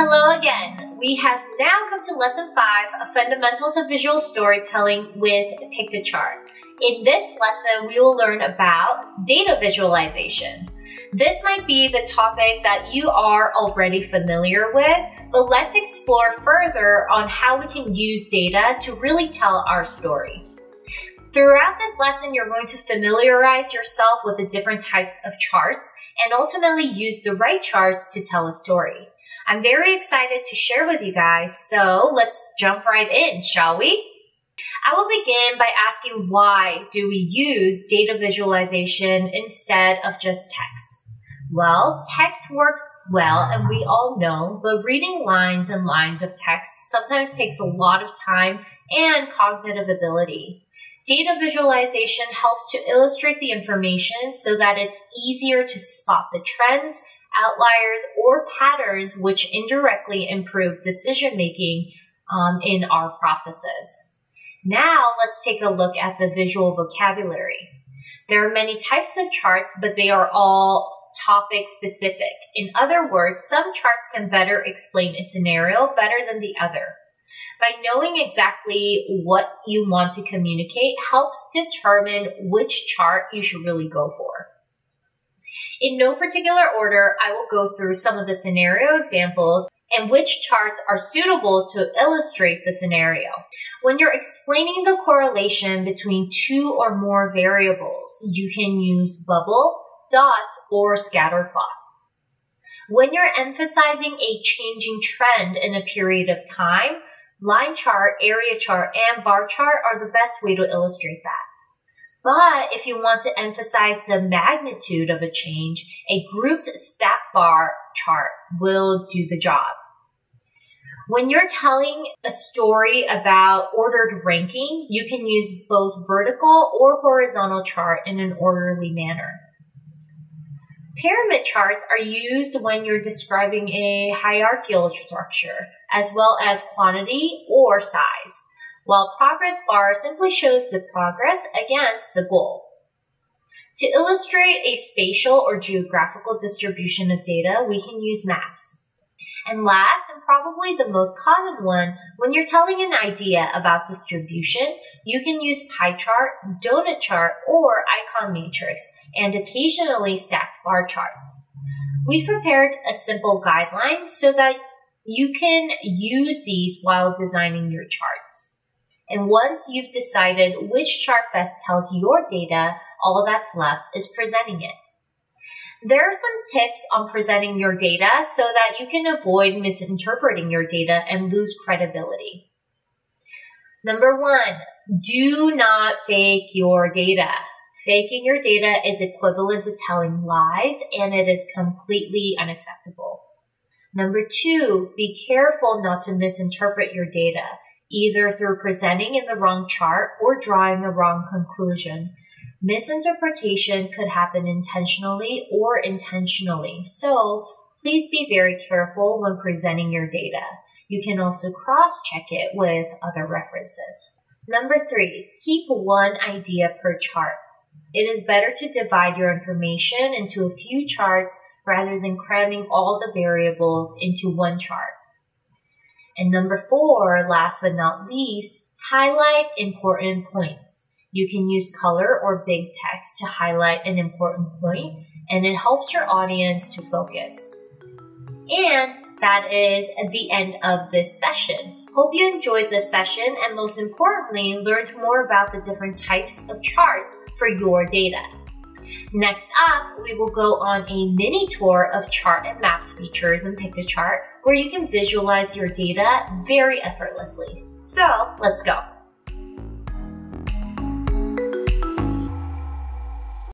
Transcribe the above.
Hello again. We have now come to Lesson 5 of Fundamentals of Visual Storytelling with Piktochart. In this lesson, we will learn about data visualization. This might be the topic that you are already familiar with, but let's explore further on how we can use data to really tell our story. Throughout this lesson, you're going to familiarize yourself with the different types of charts and ultimately use the right charts to tell a story. I'm very excited to share with you guys, so let's jump right in, shall we? I will begin by asking, why do we use data visualization instead of just text? Well, text works well, and we all know, but reading lines and lines of text sometimes takes a lot of time and cognitive ability. Data visualization helps to illustrate the information so that it's easier to spot the trends, outliers, or patterns which indirectly improve decision-making in our processes. Now, let's take a look at the visual vocabulary. There are many types of charts, but they are all topic-specific. In other words, some charts can better explain a scenario better than the other. By knowing exactly what you want to communicate helps determine which chart you should really go for. In no particular order, I will go through some of the scenario examples and which charts are suitable to illustrate the scenario. When you're explaining the correlation between two or more variables, you can use bubble, dot, or scatter plot. When you're emphasizing a changing trend in a period of time, line chart, area chart, and bar chart are the best way to illustrate that. But if you want to emphasize the magnitude of a change, a grouped stack bar chart will do the job. When you're telling a story about ordered ranking, you can use both vertical or horizontal chart in an orderly manner. Pyramid charts are used when you're describing a hierarchical structure, as well as quantity or size, while progress bar simply shows the progress against the goal. To illustrate a spatial or geographical distribution of data, we can use maps. And last, and probably the most common one, when you're telling an idea about distribution, you can use pie chart, donut chart, or icon matrix, and occasionally stacked bar charts. We've prepared a simple guideline so that you can use these while designing your charts. And once you've decided which chart best tells your data, all that's left is presenting it. There are some tips on presenting your data so that you can avoid misinterpreting your data and lose credibility. Number 1, do not fake your data. Faking your data is equivalent to telling lies, and it is completely unacceptable. Number 2, be careful not to misinterpret your data, either through presenting in the wrong chart or drawing the wrong conclusion. Misinterpretation could happen intentionally or intentionally, so please be very careful when presenting your data. You can also cross-check it with other references. Number 3, keep one idea per chart. It is better to divide your information into a few charts rather than cramming all the variables into one chart. And number 4, last but not least, highlight important points. You can use color or big text to highlight an important point, and it helps your audience to focus. And that is the end of this session. Hope you enjoyed this session and most importantly, learned more about the different types of charts for your data. Next up, we will go on a mini tour of chart and maps features in Piktochart where you can visualize your data very effortlessly. So let's go.